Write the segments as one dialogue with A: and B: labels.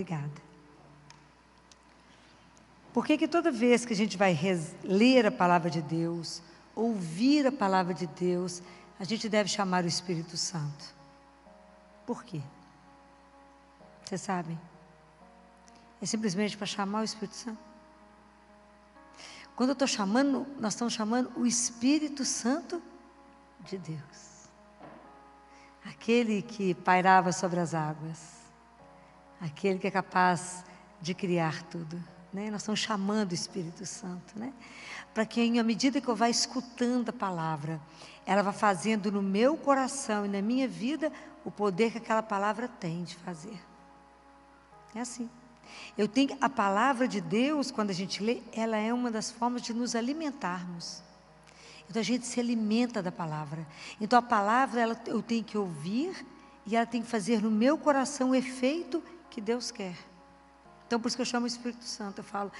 A: obrigada. Por que toda vez que a gente vai ler a palavra de Deus, ouvir a palavra de Deus, a gente deve chamar o Espírito Santo? Por quê? Vocês sabem? É simplesmente para chamar o Espírito Santo. Quando eu estou chamando, nós estamos chamando o Espírito Santo de Deus. Aquele que pairava sobre as águas. Aquele que é capaz de criar tudo. Né? Nós estamos chamando o Espírito Santo. Né? Para que, à medida que eu vá escutando a palavra, ela vai fazendo no meu coração e na minha vida o poder que aquela palavra tem de fazer. É assim. A palavra de Deus, quando a gente lê, ela é uma das formas de nos alimentarmos. Então a gente se alimenta da palavra. Então a palavra, eu tenho que ouvir e ela tem que fazer no meu coração o efeito que Deus quer. Então por isso que eu chamo o Espírito Santo. Eu falo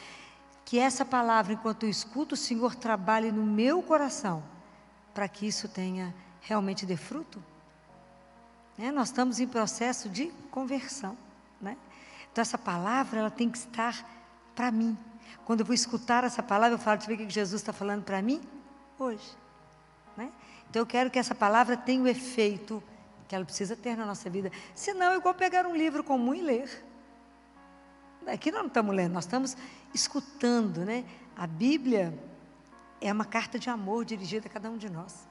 A: que essa palavra, enquanto eu escuto, o Senhor trabalhe no meu coração, para que isso tenha realmente dê fruto. Nós estamos em processo de conversão. Né? Então essa palavra, ela tem que estar para mim. Quando eu vou escutar essa palavra, eu falo, deixa eu ver o que Jesus está falando para mim hoje. Né? Então eu quero que essa palavra tenha o efeito que ela precisa ter na nossa vida. Senão é igual pegar um livro comum e ler. Aqui nós não estamos lendo, nós estamos escutando. Né? A Bíblia é uma carta de amor dirigida a cada um de nós.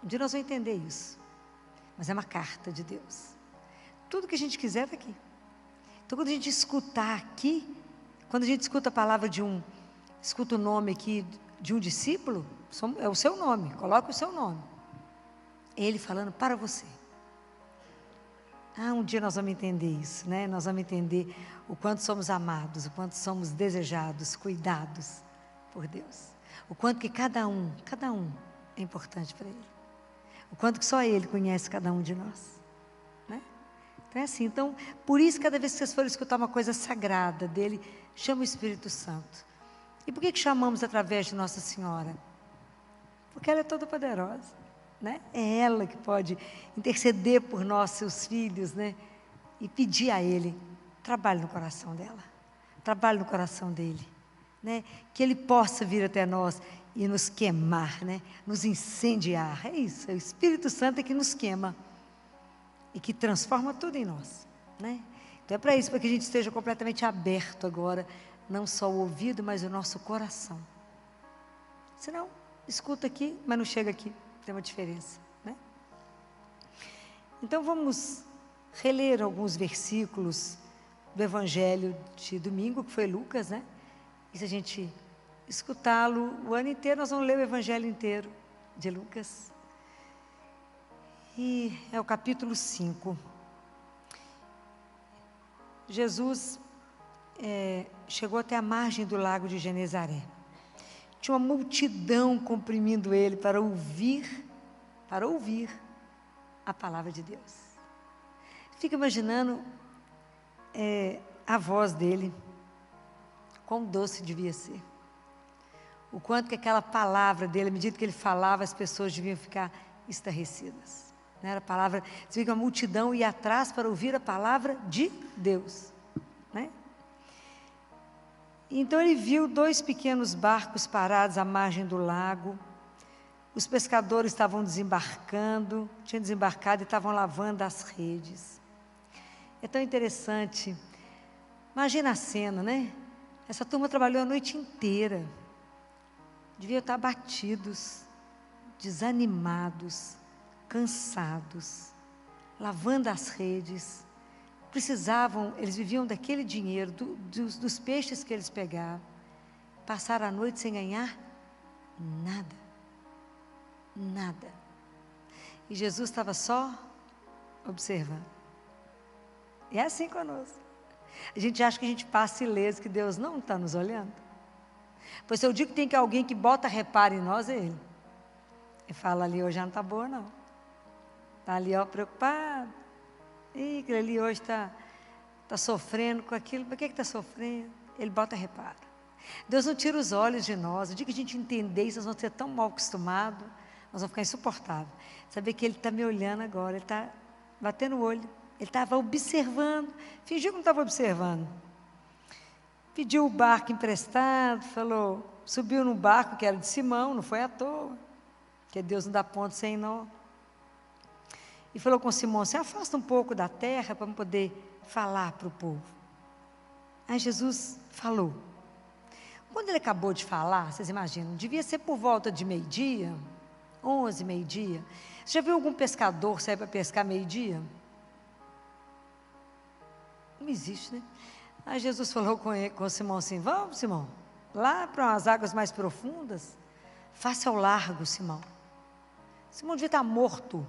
A: Um dia nós vamos entender isso. Mas é uma carta de Deus. Tudo que a gente quiser está aqui. Então quando a gente escutar aqui, quando a gente escuta a palavra escuta o nome aqui de um discípulo, é o seu nome, coloca o seu nome. Ele falando para você. Um dia nós vamos entender isso, né? Nós vamos entender o quanto somos amados, o quanto somos desejados, cuidados por Deus. O quanto que cada um é importante para Ele. O quanto que só Ele conhece cada um de nós. Né? Então é assim. Então, por isso, cada vez que vocês forem escutar uma coisa sagrada dEle, chama o Espírito Santo. E por que chamamos através de Nossa Senhora? Porque ela é toda poderosa. Né? É ela que pode interceder por nós, seus filhos, né? E pedir a Ele, trabalhe no coração dela, trabalhe no coração dele, né? Que Ele possa vir até nós e nos queimar, né? Nos incendiar. É isso, é o Espírito Santo que nos queima e que transforma tudo em nós, né? Então é para isso, para que a gente esteja completamente aberto agora, não só o ouvido, mas o nosso coração. Senão, escuta aqui, mas não chega aqui. Tem uma diferença, né? Então vamos reler alguns versículos do Evangelho de domingo, que foi Lucas, né? E se a gente escutá-lo o ano inteiro, nós vamos ler o Evangelho inteiro de Lucas. E é o capítulo 5. Jesus chegou até a margem do lago de Genezaré. Tinha uma multidão comprimindo ele para ouvir a palavra de Deus. Fica imaginando a voz dele, quão doce devia ser. O quanto que aquela palavra dele, à medida que ele falava, as pessoas deviam ficar estarrecidas. Não era a palavra, você vê que a multidão ia atrás para ouvir a palavra de Deus. Né? Então ele viu 2 pequenos barcos parados à margem do lago. Os pescadores estavam desembarcando, tinham desembarcado e estavam lavando as redes. É tão interessante. Imagina a cena, né? Essa turma trabalhou a noite inteira. Deviam estar abatidos, desanimados, cansados, lavando as redes. Eles viviam daquele dinheiro, dos peixes que eles pegavam. Passaram a noite sem ganhar nada. Nada. E Jesus estava só observando. E é assim conosco. A gente acha que a gente passa ileso, que Deus não está nos olhando. Pois se eu digo que tem alguém que bota reparo em nós, é Ele. Ele fala ali, hoje já não está boa não. Está ali, ó, preocupado. Ih, aquele ali hoje está sofrendo com aquilo. Por que está sofrendo? Ele bota reparo. Deus não tira os olhos de nós. O dia que a gente entender isso, nós vamos ser tão mal acostumados, nós vamos ficar insuportáveis. Saber que Ele está me olhando agora, Ele está batendo o olho. Ele estava observando, fingiu que não estava observando. Pediu o barco emprestado, falou, subiu no barco que era de Simão, não foi à toa, porque Deus não dá ponto sem nó. E falou com Simão, se afasta um pouco da terra para poder falar para o povo. Aí Jesus falou. Quando ele acabou de falar, vocês imaginam, devia ser por volta de meio-dia, 11, meio-dia. Você já viu algum pescador sair para pescar meio-dia? Não existe, né? Aí Jesus falou com Simão assim, vamos, Simão, lá para umas águas mais profundas, faça ao largo, Simão. Simão devia estar morto.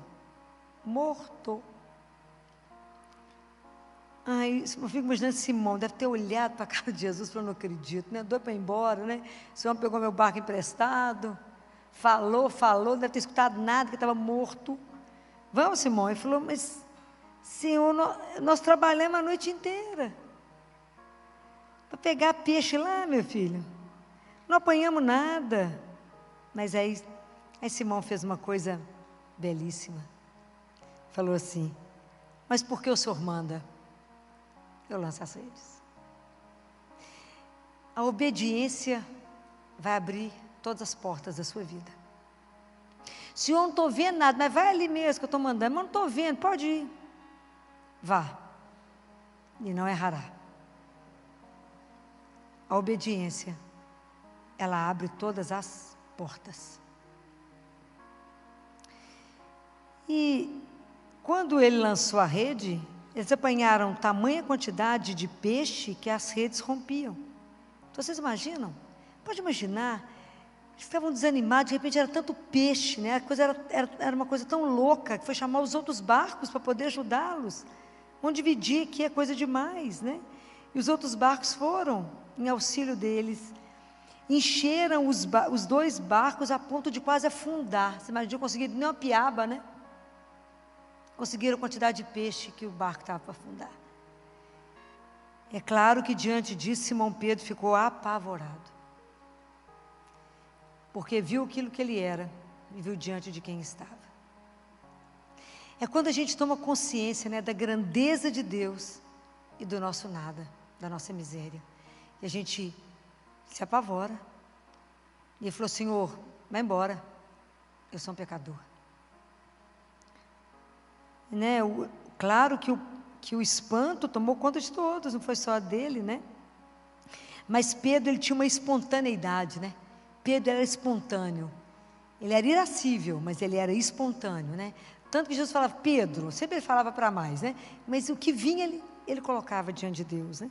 A: Aí, eu fico imaginando Simão, deve ter olhado para a cara de Jesus e falou, não acredito, né? Doido para ir embora, né? O Senhor pegou meu barco emprestado, falou, não deve ter escutado nada, que estava morto. Vamos, Simão. Ele falou, mas, Senhor, nós trabalhamos a noite inteira para pegar peixe lá, meu filho. Não apanhamos nada. Mas aí Simão fez uma coisa belíssima. Falou assim, mas por que o Senhor manda? Eu lanço as redes. A obediência vai abrir todas as portas da sua vida. Senhor, não estou vendo nada, mas vai ali mesmo que eu estou mandando. Mas não estou vendo, pode ir. Vá. E não errará. A obediência, ela abre todas as portas. E quando ele lançou a rede, eles apanharam tamanha quantidade de peixe que as redes rompiam. Então, vocês imaginam? Pode imaginar, eles ficavam desanimados, de repente era tanto peixe, né? A coisa era uma coisa tão louca, que foi chamar os outros barcos para poder ajudá-los. Vamos dividir aqui, é coisa demais, né? E os outros barcos foram em auxílio deles. Encheram os dois barcos a ponto de quase afundar. Você imagina, conseguiram nem uma piaba, né? Conseguiram a quantidade de peixe que o barco estava para afundar. É claro que diante disso, Simão Pedro ficou apavorado. Porque viu aquilo que ele era e viu diante de quem estava. É quando a gente toma consciência, né, da grandeza de Deus e do nosso nada, da nossa miséria. E a gente se apavora. E ele falou, Senhor, vai embora, eu sou um pecador. Né? Claro que o espanto tomou conta de todos, não foi só dele, né? Mas Pedro, ele tinha uma espontaneidade, né? Pedro era espontâneo. Ele era irascível, mas ele era espontâneo, né? Tanto que Jesus falava, Pedro, sempre ele falava para mais, né? Mas o que vinha, ele colocava diante de Deus, né?